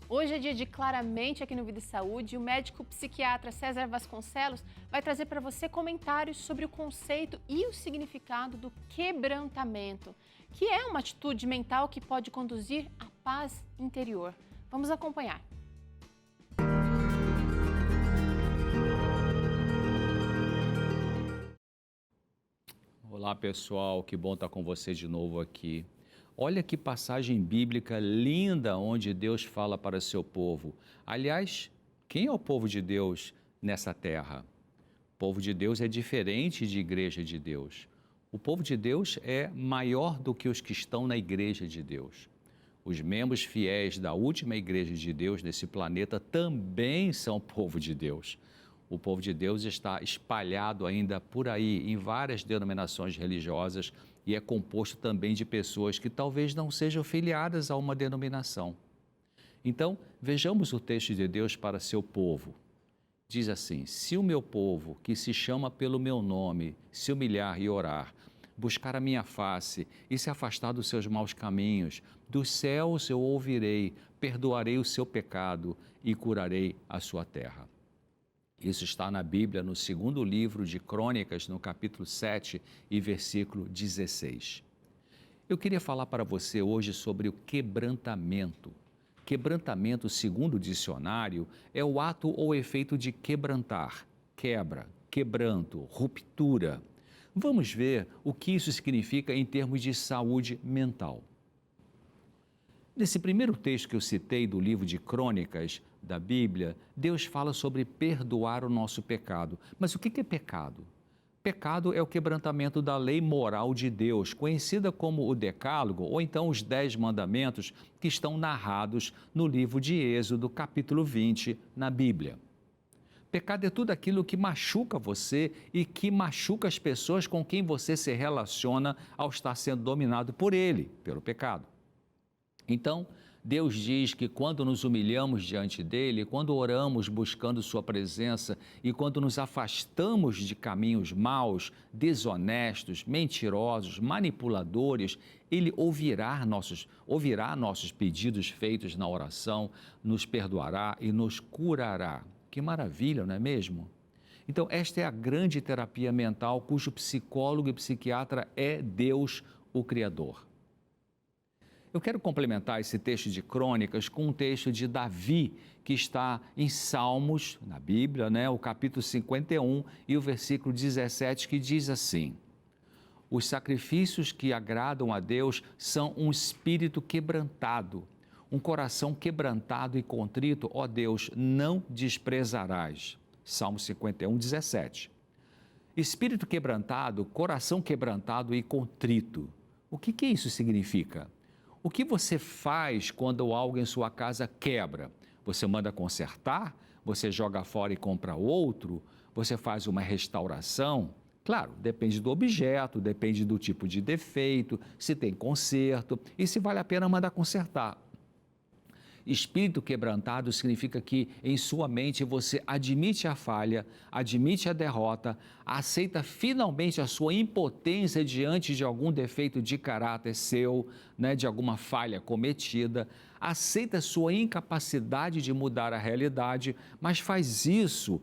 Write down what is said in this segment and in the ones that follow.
Hoje é dia de Claramente aqui no Vida e Saúde e o médico psiquiatra César Vasconcelos vai trazer para você comentários sobre o conceito e o significado do quebrantamento, que é uma atitude mental que pode conduzir à paz interior. Vamos acompanhar. Olá pessoal, que bom estar com você de novo aqui. Olha que passagem bíblica linda onde Deus fala para seu povo. Aliás, quem é o povo de Deus nessa terra? O povo de Deus é diferente de igreja de Deus. O povo de Deus é maior do que os que estão na igreja de Deus. Os membros fiéis da última igreja de Deus nesse planeta também são povo de Deus. O povo de Deus está espalhado ainda por aí em várias denominações religiosas e é composto também de pessoas que talvez não sejam filiadas a uma denominação. Então, vejamos o texto de Deus para seu povo. Diz assim: se o meu povo, que se chama pelo meu nome, se humilhar e orar, buscar a minha face e se afastar dos seus maus caminhos, dos céus eu ouvirei, perdoarei o seu pecado e curarei a sua terra. Isso está na Bíblia, no segundo livro de Crônicas, no capítulo 7 e versículo 16. Eu queria falar para você hoje sobre o quebrantamento. Quebrantamento, segundo o dicionário, é o ato ou efeito de quebrantar, quebra, quebranto, ruptura. Vamos ver o que isso significa em termos de saúde mental. Nesse primeiro texto que eu citei do livro de Crônicas da Bíblia, Deus fala sobre perdoar o nosso pecado. Mas o que é pecado? Pecado é o quebrantamento da lei moral de Deus, conhecida como o Decálogo, ou então os 10 mandamentos que estão narrados no livro de Êxodo, capítulo 20, na Bíblia. Pecado é tudo aquilo que machuca você e que machuca as pessoas com quem você se relaciona ao estar sendo dominado por ele, pelo pecado. Então, Deus diz que quando nos humilhamos diante dele, quando oramos buscando sua presença e quando nos afastamos de caminhos maus, desonestos, mentirosos, manipuladores, ele ouvirá nossos pedidos feitos na oração, nos perdoará e nos curará. Que maravilha, não é mesmo? Então, esta é a grande terapia mental cujo psicólogo e psiquiatra é Deus, o Criador. Eu quero complementar esse texto de Crônicas com um texto de Davi, que está em Salmos, na Bíblia, o capítulo 51 e o versículo 17, que diz assim: os sacrifícios que agradam a Deus são um espírito quebrantado, um coração quebrantado e contrito, ó Deus, não desprezarás. Salmo 51, 17. Espírito quebrantado, coração quebrantado e contrito. O que isso significa? O que você faz quando algo em sua casa quebra? Você manda consertar? Você joga fora e compra outro? Você faz uma restauração? Claro, depende do objeto, depende do tipo de defeito, se tem conserto e se vale a pena mandar consertar. Espírito quebrantado significa que em sua mente você admite a falha, admite a derrota, aceita finalmente a sua impotência diante de algum defeito de caráter seu, de alguma falha cometida, aceita a sua incapacidade de mudar a realidade, mas faz isso,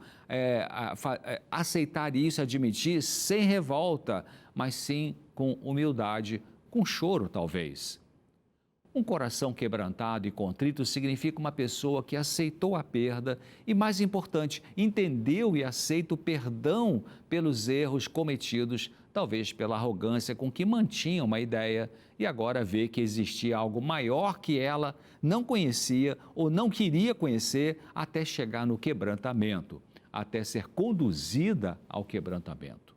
aceitar isso, admitir sem revolta, mas sim com humildade, com choro talvez. Um coração quebrantado e contrito significa uma pessoa que aceitou a perda e, mais importante, entendeu e aceita o perdão pelos erros cometidos, talvez pela arrogância com que mantinha uma ideia e agora vê que existia algo maior que ela não conhecia ou não queria conhecer até chegar no quebrantamento, até ser conduzida ao quebrantamento.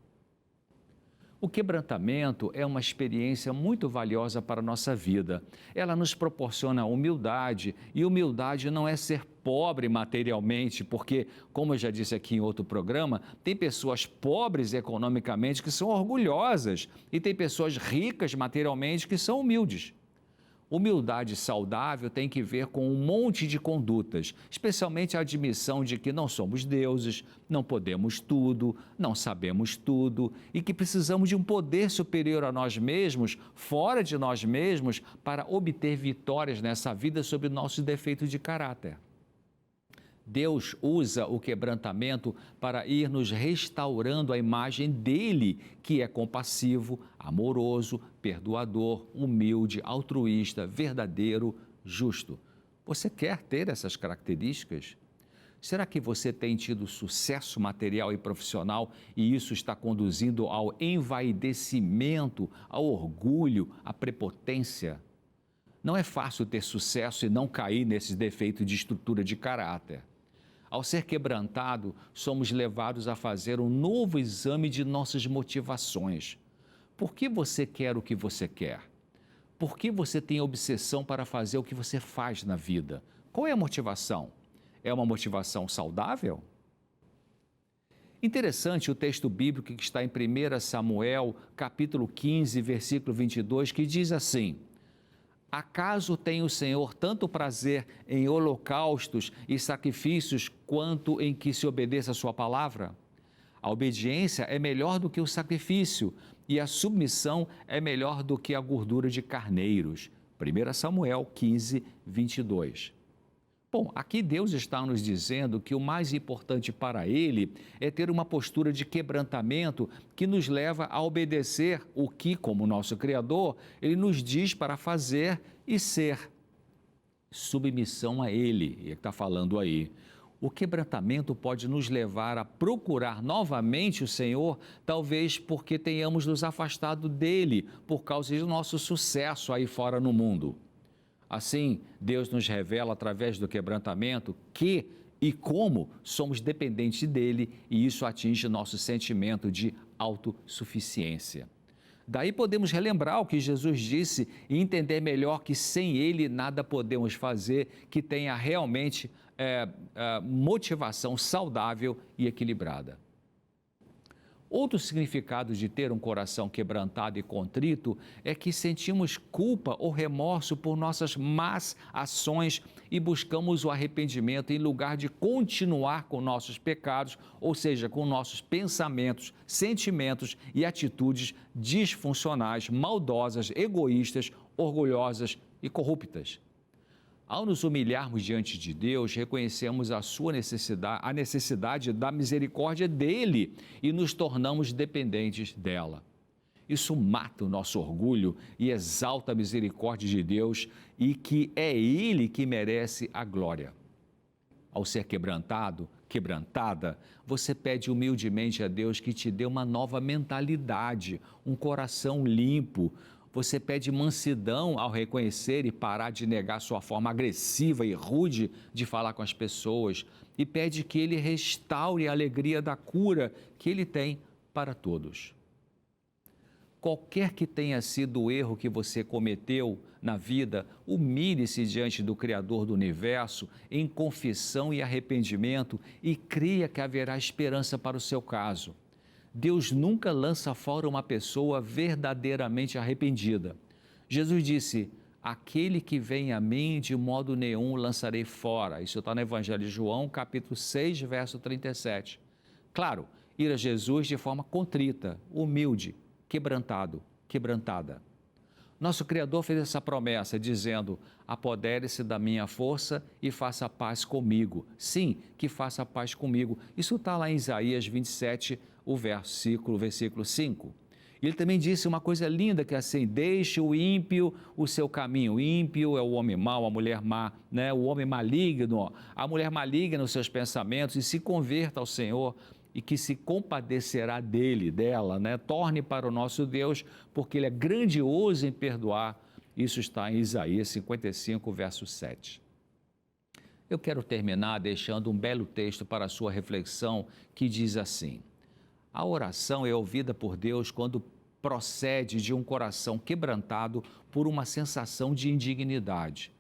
O quebrantamento é uma experiência muito valiosa para a nossa vida. Ela nos proporciona humildade, e humildade não é ser pobre materialmente, porque, como eu já disse aqui em outro programa, tem pessoas pobres economicamente que são orgulhosas e tem pessoas ricas materialmente que são humildes. Humildade saudável tem que ver com um monte de condutas, especialmente a admissão de que não somos deuses, não podemos tudo, não sabemos tudo e que precisamos de um poder superior a nós mesmos, fora de nós mesmos, para obter vitórias nessa vida sobre nossos defeitos de caráter. Deus usa o quebrantamento para ir nos restaurando a imagem dele, que é compassivo, amoroso, perdoador, humilde, altruísta, verdadeiro, justo. Você quer ter essas características? Será que você tem tido sucesso material e profissional e isso está conduzindo ao envaidecimento, ao orgulho, à prepotência? Não é fácil ter sucesso e não cair nesses defeitos de estrutura de caráter. Ao ser quebrantado, somos levados a fazer um novo exame de nossas motivações. Por que você quer o que você quer? Por que você tem obsessão para fazer o que você faz na vida? Qual é a motivação? É uma motivação saudável? Interessante o texto bíblico que está em 1 Samuel, capítulo 15, versículo 22, que diz assim: acaso tem o Senhor tanto prazer em holocaustos e sacrifícios quanto em que se obedeça a sua palavra? A obediência é melhor do que o sacrifício e a submissão é melhor do que a gordura de carneiros. 1 Samuel 15, 22. Bom, aqui Deus está nos dizendo que o mais importante para Ele é ter uma postura de quebrantamento que nos leva a obedecer o que, como nosso Criador, Ele nos diz para fazer e ser. Submissão a Ele, Ele está falando aí. O quebrantamento pode nos levar a procurar novamente o Senhor, talvez porque tenhamos nos afastado dEle por causa do nosso sucesso aí fora no mundo. Assim, Deus nos revela através do quebrantamento que e como somos dependentes dele e isso atinge nosso sentimento de autossuficiência. Daí podemos relembrar o que Jesus disse e entender melhor que sem ele nada podemos fazer que tenha realmente motivação saudável e equilibrada. Outro significado de ter um coração quebrantado e contrito é que sentimos culpa ou remorso por nossas más ações e buscamos o arrependimento em lugar de continuar com nossos pecados, ou seja, com nossos pensamentos, sentimentos e atitudes disfuncionais, maldosas, egoístas, orgulhosas e corruptas. Ao nos humilharmos diante de Deus, reconhecemos a necessidade da misericórdia dele e nos tornamos dependentes dela. Isso mata o nosso orgulho e exalta a misericórdia de Deus e que é ele que merece a glória. Ao ser quebrantada, você pede humildemente a Deus que te dê uma nova mentalidade, um coração limpo. Você pede mansidão ao reconhecer e parar de negar sua forma agressiva e rude de falar com as pessoas e pede que Ele restaure a alegria da cura que Ele tem para todos. Qualquer que tenha sido o erro que você cometeu na vida, humilhe-se diante do Criador do Universo em confissão e arrependimento e creia que haverá esperança para o seu caso. Deus nunca lança fora uma pessoa verdadeiramente arrependida. Jesus disse, aquele que vem a mim, de modo nenhum lançarei fora. Isso está no Evangelho de João, capítulo 6, verso 37. Claro, ir a Jesus de forma contrita, humilde, quebrantada. Nosso Criador fez essa promessa dizendo, apodere-se da minha força e faça paz comigo. Sim, que faça paz comigo. Isso está lá em Isaías 27, o versículo 5. Ele também disse uma coisa linda que é assim, deixe o ímpio o seu caminho. O ímpio é o homem mau, a mulher má, né? O homem maligno, a mulher maligna nos seus pensamentos e se converta ao Senhor e que se compadecerá dela, né? Torne para o nosso Deus, porque Ele é grandioso em perdoar. Isso está em Isaías 55, verso 7. Eu quero terminar deixando um belo texto para a sua reflexão que diz assim, a oração é ouvida por Deus quando procede de um coração quebrantado por uma sensação de indignidade.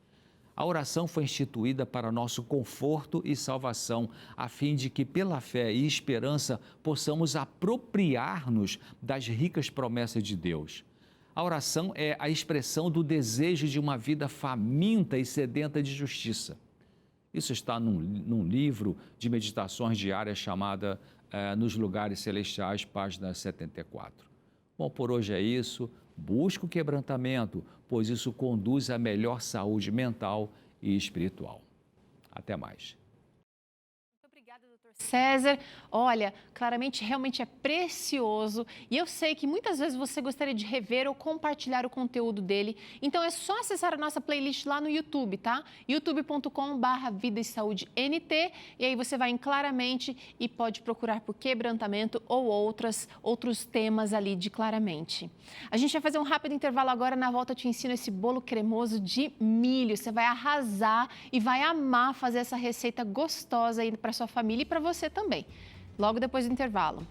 A oração foi instituída para nosso conforto e salvação, a fim de que, pela fé e esperança, possamos apropriar-nos das ricas promessas de Deus. A oração é a expressão do desejo de uma vida faminta e sedenta de justiça. Isso está num livro de meditações diárias chamada Nos Lugares Celestiais, página 74. Bom, por hoje é isso. Busque o quebrantamento, pois isso conduz à melhor saúde mental e espiritual. Até mais. Obrigada, doutor César. Olha, claramente, realmente é precioso e eu sei que muitas vezes você gostaria de rever ou compartilhar o conteúdo dele, então é só acessar a nossa playlist lá no YouTube, tá? youtube.com/Vida e Saúde NT, e aí você vai em Claramente e pode procurar por quebrantamento ou outros temas ali de Claramente. A gente vai fazer um rápido intervalo agora, na volta eu te ensino esse bolo cremoso de milho, você vai arrasar e vai amar fazer essa receita gostosa aí para sua família e para você também. Logo depois do intervalo.